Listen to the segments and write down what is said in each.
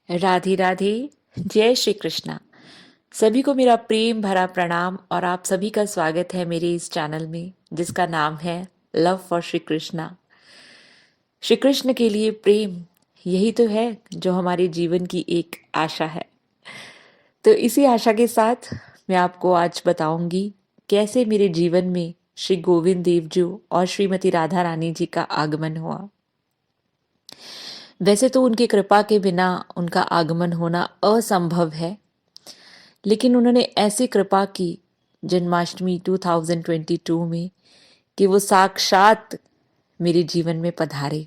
राधे राधे। जय श्री कृष्णा। सभी को मेरा प्रेम भरा प्रणाम और आप सभी का स्वागत है मेरे इस चैनल में जिसका नाम है लव फॉर श्री कृष्णा। श्री कृष्ण के लिए प्रेम यही तो है जो हमारे जीवन की एक आशा है। तो इसी आशा के साथ मैं आपको आज बताऊंगी कैसे मेरे जीवन में श्री गोविंद देव जी और श्रीमती राधा रानी जी का आगमन हुआ। वैसे तो उनकी कृपा के बिना उनका आगमन होना असंभव है, लेकिन उन्होंने ऐसी कृपा की जन्माष्टमी 2022 में कि वो साक्षात मेरे जीवन में पधारे।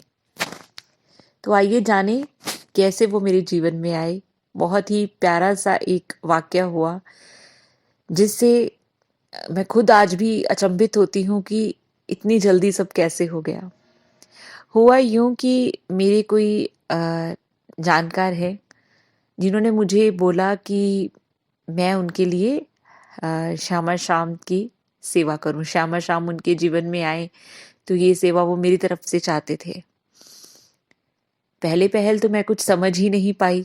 तो आइए जाने कैसे वो मेरे जीवन में आए। बहुत ही प्यारा सा एक वाक्य हुआ जिससे मैं खुद आज भी अचंभित होती हूँ कि इतनी जल्दी सब कैसे हो गया। हुआ यूं कि मेरे कोई जानकार है जिन्होंने मुझे बोला कि मैं उनके लिए श्यामा शाम की सेवा करूं। श्यामा शाम उनके जीवन में आए तो ये सेवा वो मेरी तरफ से चाहते थे। पहले पहल तो मैं कुछ समझ ही नहीं पाई।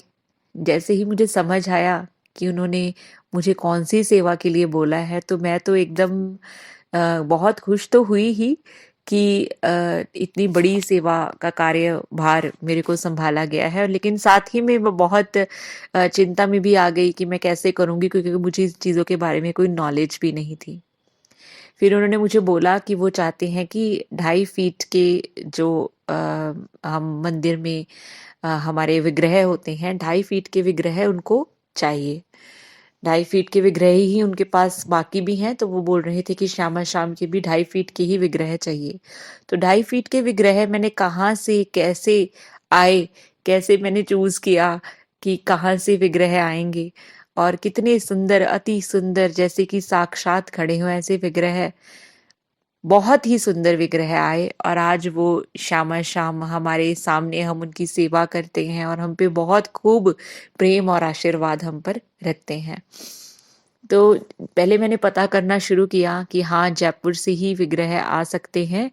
जैसे ही मुझे समझ आया कि उन्होंने मुझे कौन सी सेवा के लिए बोला है तो मैं तो एकदम बहुत खुश तो हुई ही कि इतनी बड़ी सेवा का कार्यभार मेरे को संभाला गया है। लेकिन साथ ही में मैं बहुत चिंता में भी आ गई कि मैं कैसे करूँगी, क्योंकि मुझे इस चीज़ों के बारे में कोई नॉलेज भी नहीं थी। फिर उन्होंने मुझे बोला कि वो चाहते हैं कि 2.5 फीट के जो हम मंदिर में हमारे विग्रह होते हैं, 2.5 फीट के विग्रह उनको चाहिए। 2.5 फीट के विग्रह ही उनके पास बाकी भी हैं, तो वो बोल रहे थे कि श्यामा शाम के भी 2.5 फीट के ही विग्रह चाहिए। तो 2.5 फीट के विग्रह मैंने कहाँ से कैसे आए, कैसे मैंने चूज किया कि कहाँ से विग्रह आएंगे और कितने सुंदर, अति सुंदर, जैसे कि साक्षात खड़े हो ऐसे विग्रह। बहुत ही सुंदर विग्रह आए और आज वो श्यामा शाम हमारे सामने, हम उनकी सेवा करते हैं और हम पे बहुत खूब प्रेम और आशीर्वाद हम पर रखते हैं। तो पहले मैंने पता करना शुरू किया कि हाँ, जयपुर से ही विग्रह आ सकते हैं।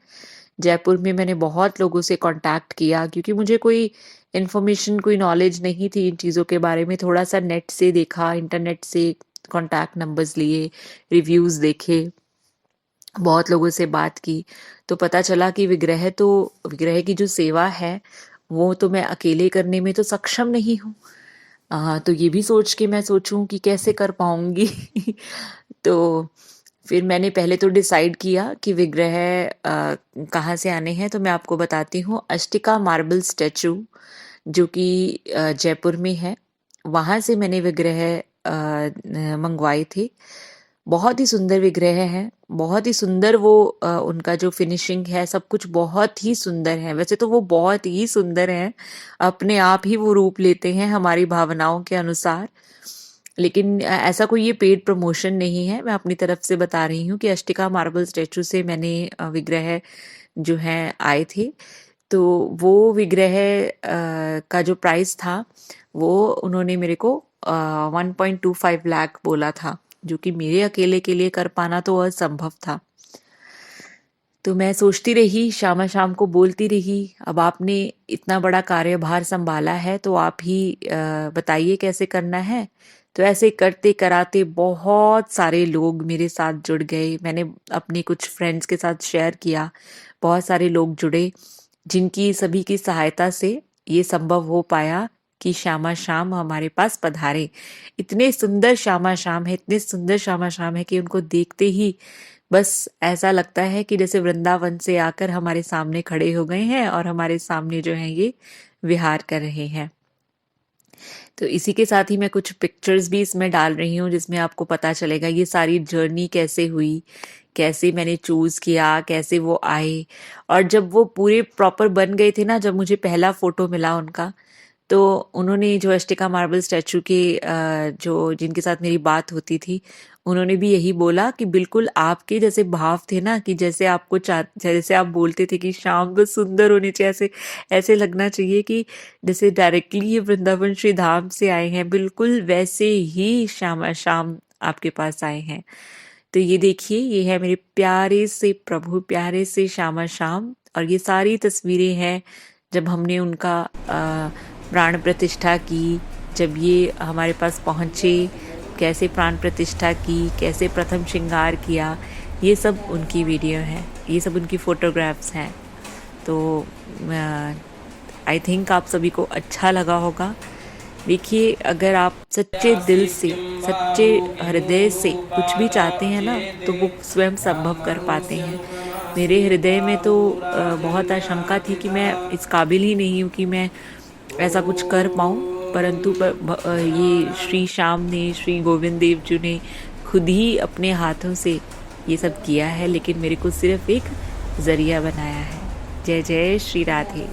जयपुर में मैंने बहुत लोगों से कांटेक्ट किया क्योंकि मुझे कोई इन्फॉर्मेशन, कोई नॉलेज नहीं थी इन चीज़ों के बारे में। थोड़ा सा नेट से देखा, इंटरनेट से कांटेक्ट नंबर्स लिए, रिव्यूज़ देखे, बहुत लोगों से बात की, तो पता चला कि विग्रह की जो सेवा है वो तो मैं अकेले करने में तो सक्षम नहीं हूँ। तो ये भी सोच के मैं सोचूं कि कैसे कर पाऊंगी। तो फिर मैंने पहले तो डिसाइड किया कि विग्रह कहाँ से आने हैं। तो मैं आपको बताती हूँ, अष्टिका मार्बल स्टैचू जो कि जयपुर में है, वहाँ से मैंने विग्रह मंगवाए थे। बहुत ही सुंदर विग्रह है, बहुत ही सुंदर वो उनका जो फिनिशिंग है, सब कुछ बहुत ही सुंदर है। वैसे तो वो बहुत ही सुंदर है, अपने आप ही वो रूप लेते हैं हमारी भावनाओं के अनुसार। लेकिन ऐसा कोई ये पेड प्रमोशन नहीं है, मैं अपनी तरफ से बता रही हूँ कि अष्टिका मार्बल स्टैचू से मैंने विग्रह जो हैं आए थे। तो वो विग्रह का जो प्राइस था वो उन्होंने मेरे को 1.25 लाख बोला था, जो कि मेरे अकेले के लिए कर पाना तो असंभव था। तो मैं सोचती रही, श्यामा शाम को बोलती रही, अब आपने इतना बड़ा कार्यभार संभाला है तो आप ही बताइए कैसे करना है। तो ऐसे करते कराते बहुत सारे लोग मेरे साथ जुड़ गए। मैंने अपने कुछ फ्रेंड्स के साथ शेयर किया, बहुत सारे लोग जुड़े जिनकी सभी की सहायता से ये संभव हो पाया कि श्यामा शाम हमारे पास पधारे। इतने सुंदर श्यामा शाम है, इतने सुंदर श्यामा शाम है कि उनको देखते ही बस ऐसा लगता है कि जैसे वृंदावन से आकर हमारे सामने खड़े हो गए हैं और हमारे सामने जो है ये विहार कर रहे हैं। तो इसी के साथ ही मैं कुछ पिक्चर्स भी इसमें डाल रही हूँ जिसमें आपको पता चलेगा ये सारी जर्नी कैसे हुई, कैसे मैंने चूज किया, कैसे वो आए। और जब वो पूरे प्रॉपर बन गए थे ना, जब मुझे पहला फोटो मिला उनका, तो उन्होंने जो अष्टिका मार्बल स्टैचू के जो जिनके साथ मेरी बात होती थी, उन्होंने भी यही बोला कि बिल्कुल आपके जैसे भाव थे ना, कि जैसे आपको जैसे आप बोलते थे कि शाम बस सुंदर होनी चाहिए, ऐसे ऐसे लगना चाहिए कि जैसे डायरेक्टली ये वृंदावन श्री धाम से आए हैं, बिल्कुल वैसे ही श्यामा शाम आपके पास आए हैं। तो ये देखिए, ये है मेरे प्यारे से प्रभु, प्यारे से श्यामा शाम। और ये सारी तस्वीरें हैं जब हमने उनका प्राण प्रतिष्ठा की, जब ये हमारे पास पहुँचे, कैसे प्राण प्रतिष्ठा की, कैसे प्रथम श्रृंगार किया, ये सब उनकी वीडियो है, ये सब उनकी फ़ोटोग्राफ्स हैं। तो आई थिंक आप सभी को अच्छा लगा होगा। देखिए, अगर आप सच्चे दिल से, सच्चे हृदय से कुछ भी चाहते हैं ना, तो वो स्वयं संभव कर पाते हैं। मेरे हृदय में तो बहुत आशंका थी कि मैं इस काबिल ही नहीं हूँ कि मैं ऐसा कुछ कर पाऊँ, परंतु ये श्री श्याम ने, श्री गोविंद देव जी ने खुद ही अपने हाथों से ये सब किया है, लेकिन मेरे को सिर्फ एक ज़रिया बनाया है। जय जय श्री राधे।